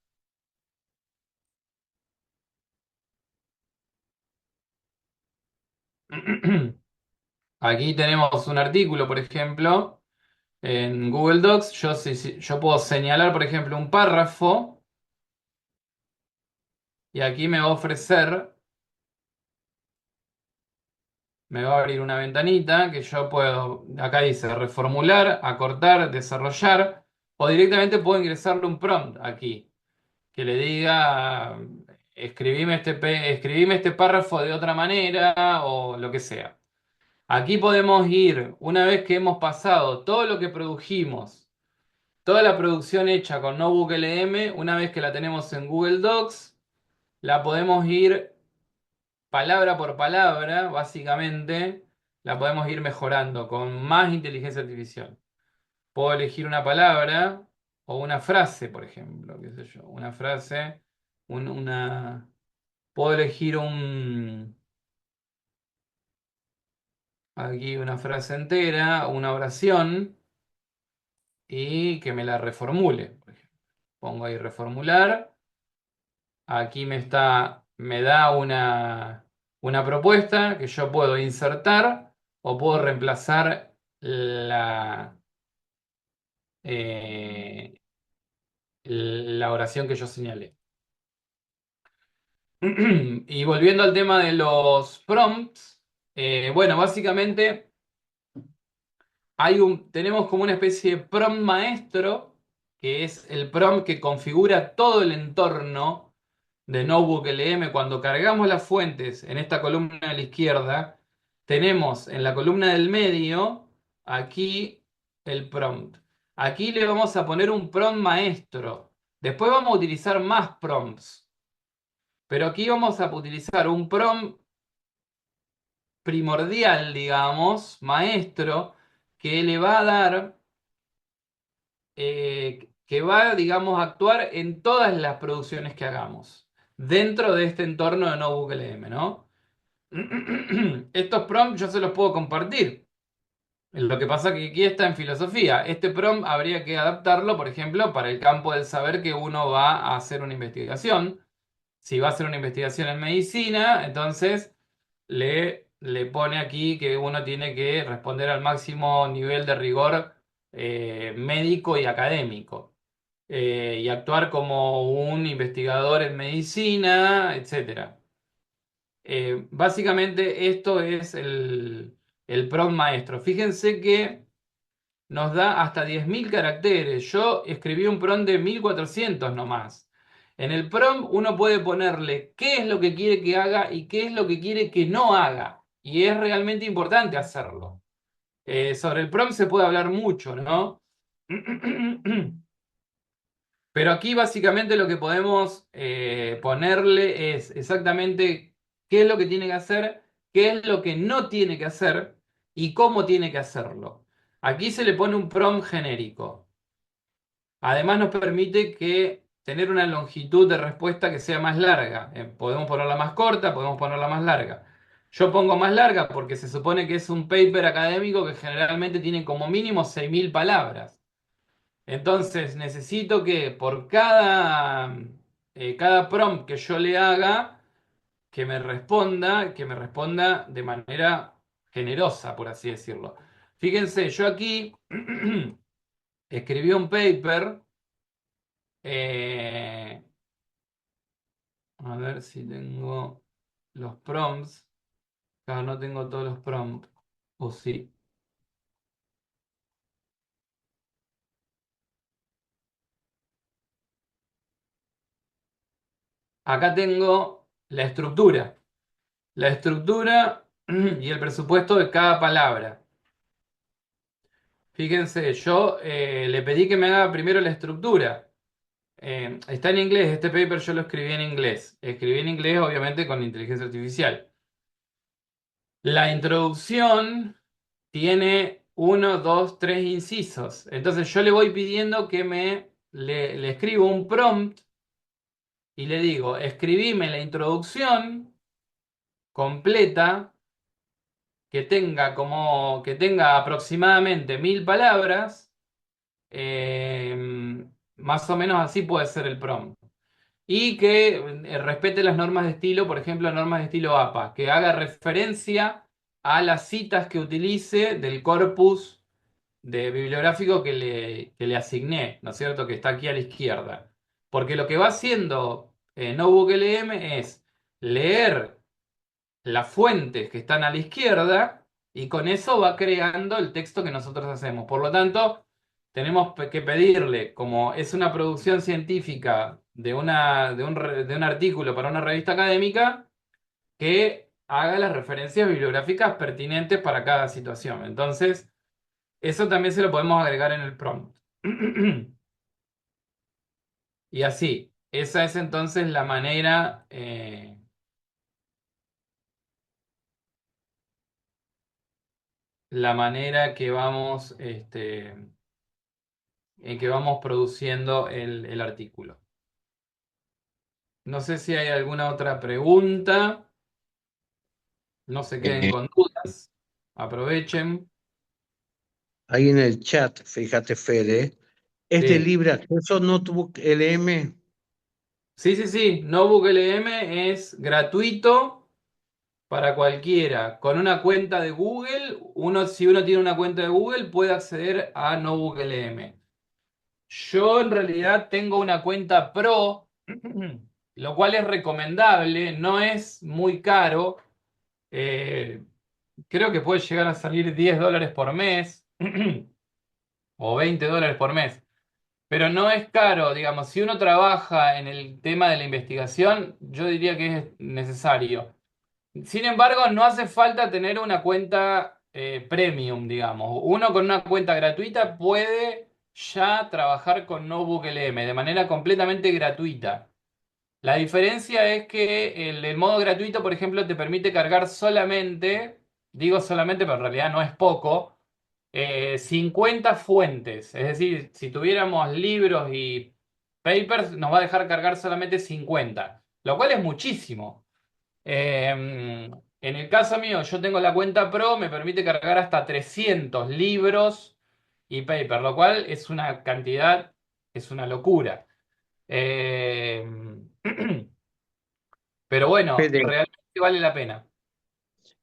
Aquí tenemos un artículo, por ejemplo, en Google Docs. Yo puedo señalar, por ejemplo, un párrafo y aquí me va a ofrecer, me va a abrir una ventanita que yo puedo, acá dice reformular, acortar, desarrollar, o directamente puedo ingresarle un prompt aquí, que le diga, escribime este párrafo de otra manera o lo que sea. Aquí podemos ir, una vez que hemos pasado todo lo que produjimos, toda la producción hecha con Notebook LM, una vez que la tenemos en Google Docs, la podemos ir palabra por palabra, básicamente, la podemos ir mejorando con más inteligencia artificial. Puedo elegir una palabra o una frase, por ejemplo, qué sé yo, una frase, una... Puedo elegir aquí una frase entera, una oración y que me la reformule, por ejemplo. Pongo ahí reformular. Aquí me da una propuesta que yo puedo insertar o puedo reemplazar eh, la oración que yo señalé. Y volviendo al tema de los prompts, bueno, básicamente tenemos como una especie de prompt maestro, que es el prompt que configura todo el entorno de Notebook LM. Cuando cargamos las fuentes en esta columna a la izquierda, tenemos en la columna del medio, aquí el prompt. Aquí le vamos a poner un prompt maestro. Después vamos a utilizar más prompts. Pero aquí vamos a utilizar un prompt primordial, digamos, maestro, que le va a dar, que va, digamos, a actuar en todas las producciones que hagamos, dentro de este entorno de Notebook LM, ¿no? Estos prompts yo se los puedo compartir. Lo que pasa que aquí está en filosofía. Este prompt habría que adaptarlo, por ejemplo, para el campo del saber que uno va a hacer una investigación. Si va a hacer una investigación en medicina, entonces le pone aquí que uno tiene que responder al máximo nivel de rigor médico y académico, y actuar como un investigador en medicina, etcétera. Básicamente esto es el prompt maestro. Fíjense que nos da hasta 10.000 caracteres. Yo escribí un prompt de 1.400 nomás. En el prompt uno puede ponerle qué es lo que quiere que haga y qué es lo que quiere que no haga. Y es realmente importante hacerlo. Sobre el prompt se puede hablar mucho, ¿no? Pero aquí básicamente lo que podemos ponerle es exactamente qué es lo que tiene que hacer, qué es lo que no tiene que hacer y cómo tiene que hacerlo. Aquí se le pone un prompt genérico. Además nos permite tener una longitud de respuesta que sea más larga. Podemos ponerla más corta, podemos ponerla más larga. Yo pongo más larga porque se supone que es un paper académico que generalmente tiene como mínimo 6.000 palabras. Entonces necesito que por cada prompt que yo le haga, que me responda de manera generosa, por así decirlo. Fíjense, yo aquí escribí un paper. eh, a ver si tengo los prompts. Claro, no tengo todos los prompts. O sí. Acá tengo la estructura. La estructura y el presupuesto de cada palabra. Fíjense, yo le pedí que me haga primero la estructura. Está en inglés, este paper yo lo escribí en inglés. Escribí en inglés, obviamente, con inteligencia artificial. La introducción tiene uno, dos, tres incisos. Entonces yo le voy pidiendo que le escribo un prompt y le digo, escribime la introducción completa que tenga aproximadamente 1.000 palabras. Más o menos así puede ser el prompt. Y que respete las normas de estilo, por ejemplo, normas de estilo APA, que haga referencia a las citas que utilice del corpus bibliográfico que le asigné, ¿no es cierto? Que está aquí a la izquierda. Porque lo que va haciendo NotebookLM es leer las fuentes que están a la izquierda y con eso va creando el texto que nosotros hacemos. Por lo tanto, tenemos que pedirle, como es una producción científica de un artículo para una revista académica, que haga las referencias bibliográficas pertinentes para cada situación. Entonces, eso también se lo podemos agregar en el prompt. Y así, esa es entonces la manera en que vamos produciendo el artículo. No sé si hay alguna otra pregunta. No se queden Eh, con dudas. Aprovechen. Ahí en el chat, fíjate, Fede, es de Sí, libre acceso Notebook LM. sí, sí, sí. Notebook LM es gratuito para cualquiera. Con una cuenta de Google, si uno tiene una cuenta de Google, puede acceder a Notebook LM. Yo en realidad tengo una cuenta Pro, lo cual es recomendable, no es muy caro. Eh, Creo que puede llegar a salir $10 por mes o $20 por mes. Pero no es caro, digamos, si uno trabaja en el tema de la investigación, yo diría que es necesario. Sin embargo, no hace falta tener una cuenta premium, digamos. Uno con una cuenta gratuita puede ya trabajar con Notebook LM de manera completamente gratuita. La diferencia es que el modo gratuito, por ejemplo, te permite cargar solamente, digo solamente, pero en realidad no es poco, 50 fuentes. Es decir, si tuviéramos libros y papers, nos va a dejar cargar solamente 50, lo cual es muchísimo. En el caso mío, yo tengo la cuenta Pro, me permite cargar hasta 300 libros y papers, lo cual es una cantidad, es una locura. Eh, pero bueno, Fede, realmente vale la pena.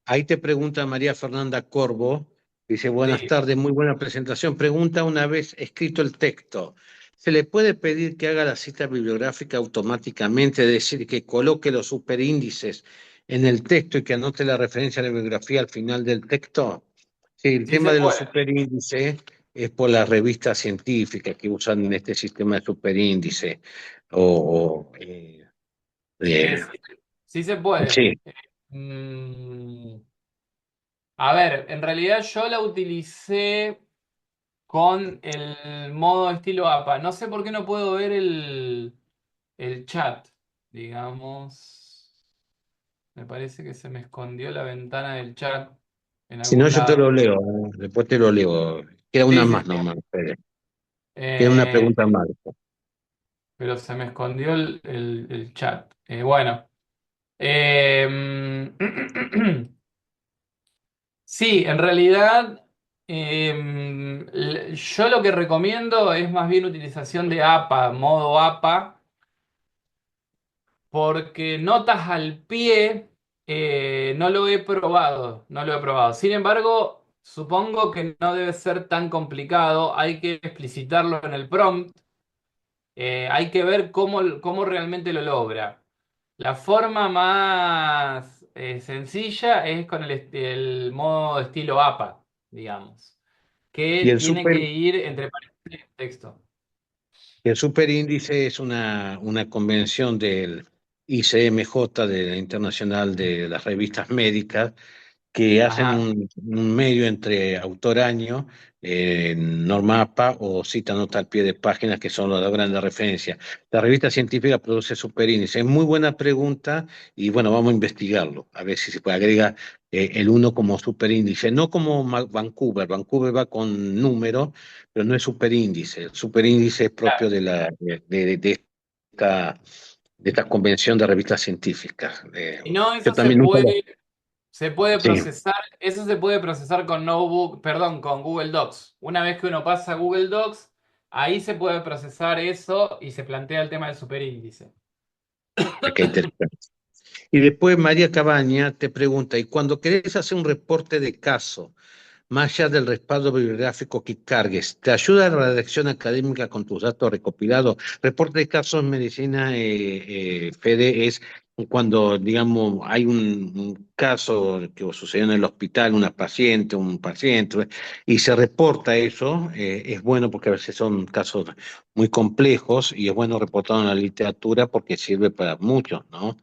ahí te pregunta María Fernanda Corvo, dice, buenas Sí, tardes, muy buena presentación. Pregunta una vez escrito el texto, ¿se le puede pedir que haga la cita bibliográfica automáticamente, es decir, que coloque los superíndices en el texto y que anote la referencia a la bibliografía al final del texto? Sí, el sí tema se de los puede. superíndices es por las revistas científicas que usan este sistema de superíndice. O, eh, Sí, sí se puede. sí, Mm, a ver, en realidad yo la utilicé con el modo estilo APA. No sé por qué no puedo ver el chat, digamos. Me parece que se me escondió la ventana del chat en si no algún yo te lado. lo leo, después te lo leo. Queda una Sí, sí, más sí. nomás, Fede. Queda una Eh, pregunta más. pero se me escondió el chat. Bueno. Eh, sí, en realidad yo lo que recomiendo es más bien utilización de APA, modo APA, porque notas al pie no lo he probado, no lo he probado. Sin embargo, supongo que no debe ser tan complicado, hay que explicitarlo en el prompt. Hay que ver cómo realmente lo logra. La forma más sencilla es con el modo estilo APA, digamos, Y que el tiene super, que ir entre paréntesis y texto. el superíndice es una convención del ICMJ, de la Internacional de las Revistas Médicas, que hacen Ajá, un medio entre autor-año, norma APA o cita nota al pie de páginas, que son las grandes referencias. La revista científica produce superíndice. Es muy buena pregunta y bueno, vamos a investigarlo, a ver si se puede agregar el uno como superíndice, no como Vancouver. Vancouver va con números, pero no es superíndice. El superíndice es propio claro. de esta, de esta convención de revistas científicas. Y no, Yo también nunca lo... se puede Sí. procesar, eso se puede procesar con Notebook, perdón, con Google Docs. Una vez que uno pasa a Google Docs, ahí se puede procesar eso y se plantea el tema del superíndice. Qué interesante. Y después María Cabaña te pregunta, y cuando querés hacer un reporte de caso, más allá del respaldo bibliográfico que cargues, ¿te ayuda la redacción académica con tus datos recopilados? Reporte de casos en medicina, Fede, es cuando, digamos, hay un caso que sucedió en el hospital, una paciente, un paciente, y se reporta eso, es bueno porque a veces son casos muy complejos y es bueno reportarlo en la literatura porque sirve para muchos, ¿no?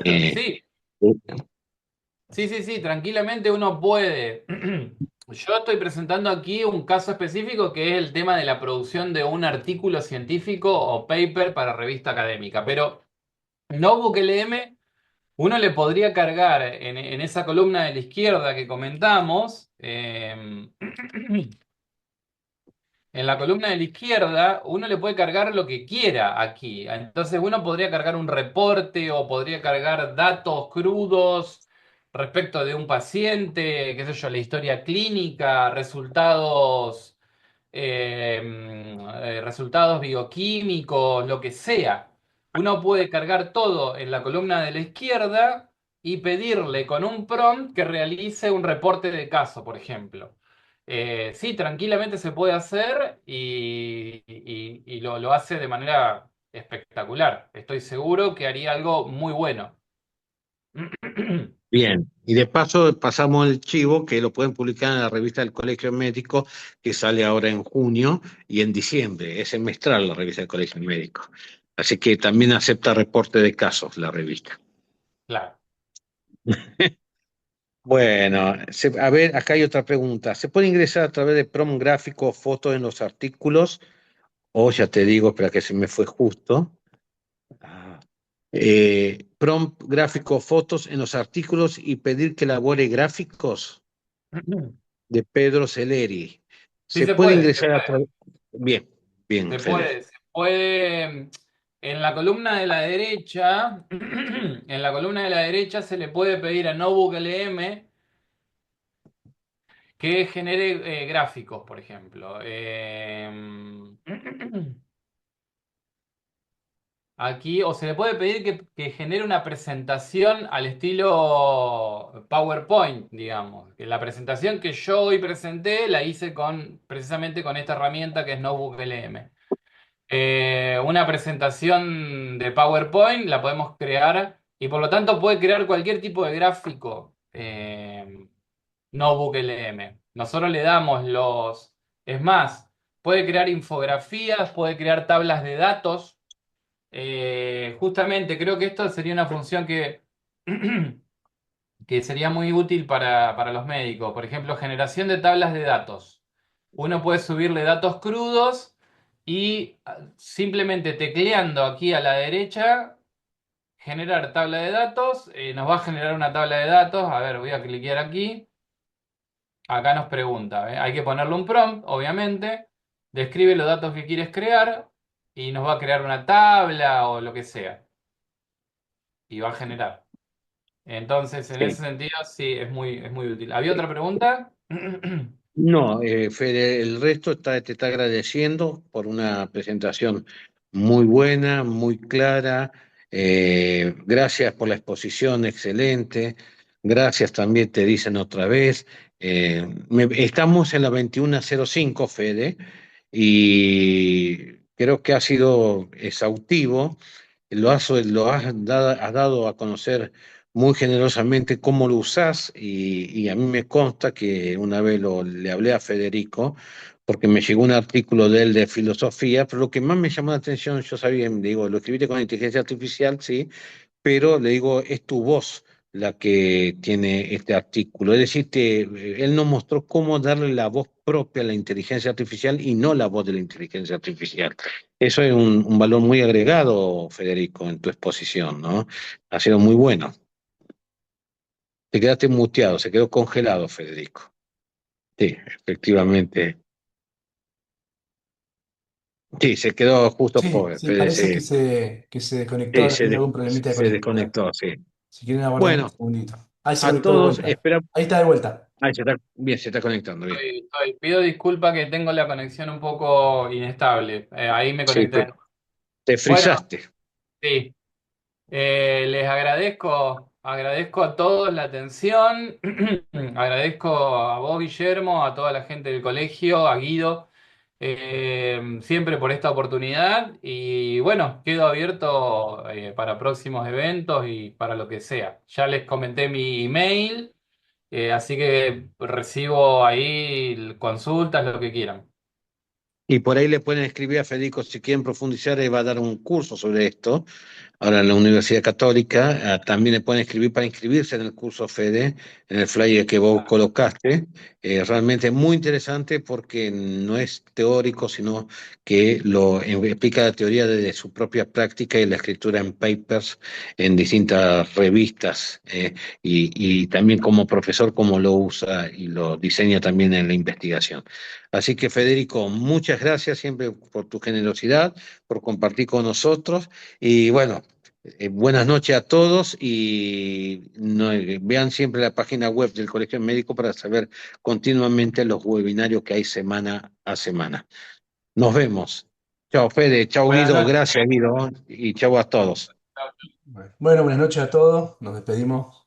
Eh, Sí, sí, sí, sí, tranquilamente uno puede. Yo estoy presentando aquí un caso específico que es el tema de la producción de un artículo científico o paper para revista académica, pero Notebook LM uno le podría cargar en esa columna de la izquierda que comentamos, en la columna de la izquierda, uno le puede cargar lo que quiera aquí. Entonces, uno podría cargar un reporte o podría cargar datos crudos respecto de un paciente, qué sé yo, la historia clínica, resultados bioquímicos, lo que sea. Uno puede cargar todo en la columna de la izquierda y pedirle con un prompt que realice un reporte de caso, por ejemplo. Sí, tranquilamente se puede hacer y lo hace de manera espectacular. Estoy seguro que haría algo muy bueno. Bien, y de paso pasamos el chivo que lo pueden publicar en la revista del Colegio Médico, que sale ahora en junio y en diciembre. Es semestral la revista del Colegio Médico. Así que también acepta reporte de casos la revista. Claro. Bueno, a ver, acá hay otra pregunta. ¿Se puede ingresar a través de prom gráfico o fotos en los artículos? O ya te digo, espera que se me fue justo. Ah, prompt gráfico fotos en los artículos y pedir que elabore gráficos de Pedro Celeri. Sí Se puede se ingresar a puede, través. Bien, bien, se Fede. puede, se puede. En la columna de la derecha, en la columna de la derecha se le puede pedir a Notebook LM que genere gráficos, por ejemplo. Aquí, o se le puede pedir que genere una presentación al estilo PowerPoint, digamos. Que la presentación que yo hoy presenté la hice precisamente con esta herramienta que es Notebook LM. Una presentación de PowerPoint la podemos crear y por lo tanto puede crear cualquier tipo de gráfico Notebook LM. Nosotros le damos Es más, puede crear infografías, puede crear tablas de datos. Justamente creo que esto sería una función que sería muy útil para los médicos. Por ejemplo, generación de tablas de datos. Uno puede subirle datos crudos y simplemente tecleando aquí a la derecha, generar tabla de datos. Nos va a generar una tabla de datos. A ver, voy a cliquear aquí. Acá nos pregunta, ¿eh? Hay que ponerle un prompt, obviamente. Describe los datos que quieres crear y nos va a crear una tabla o lo que sea. Y va a generar. Entonces, en ese Sí. sentido, sí, es muy útil. ¿Había otra pregunta? No, Fede, el resto te está agradeciendo por una presentación muy buena, muy clara. Gracias por la exposición, excelente. Gracias también, te dicen otra vez. Estamos en la 21:05, Fede, y creo que ha sido exhaustivo. Has dado a conocer muy generosamente cómo lo usás y a mí me consta que una vez le hablé a Federico porque me llegó un artículo de él de filosofía, pero lo que más me llamó la atención, yo sabía, digo, lo escribiste con inteligencia artificial, sí, pero le digo, es tu voz la que tiene este artículo. Es decir, que él nos mostró cómo darle la voz propia a la inteligencia artificial y no la voz de la inteligencia artificial. Eso es un valor muy agregado, Federico, en tu exposición, ¿no? Ha sido muy bueno. Te quedaste muteado, se quedó congelado, Federico. Sí, efectivamente. Sí, se quedó justo Sí, pobre, sí, Fede, parece sí, que se desconectó, sí, ahora tiene algún problemita de se conectividad. desconectó, sí. Si quieren aguardar un Bueno, segundito. Ahí se a conectó de todos, vuelta. espera. Ahí está de vuelta. Ahí se está, bien, se está conectando, bien. Pido disculpas que tengo la conexión un poco inestable. Ahí me Sí, conecté. te Bueno, frizaste. sí. Les agradezco a todos la atención, agradezco a vos, Guillermo, a toda la gente del colegio, a Guido, siempre por esta oportunidad y bueno, quedo abierto para próximos eventos y para lo que sea. Ya les comenté mi email, así que recibo ahí consultas, lo que quieran. Y por ahí le pueden escribir a Federico si quieren profundizar, él va a dar un curso sobre esto. Ahora en la Universidad Católica también le pueden escribir para inscribirse en el curso FEDE, en el flyer que vos colocaste. Realmente muy interesante porque no es teórico, sino que lo explica la teoría desde su propia práctica y la escritura en papers en distintas revistas y también como profesor cómo lo usa y lo diseña también en la investigación. Así que Federico, muchas gracias siempre por tu generosidad, por compartir con nosotros. Y bueno, buenas noches a todos y vean siempre la página web del Colegio Médico para saber continuamente los webinarios que hay semana a semana. Nos vemos. Chao Fede, chao Buenas Guido, noches. gracias Guido y chao a todos. Bueno, buenas noches a todos. Nos despedimos.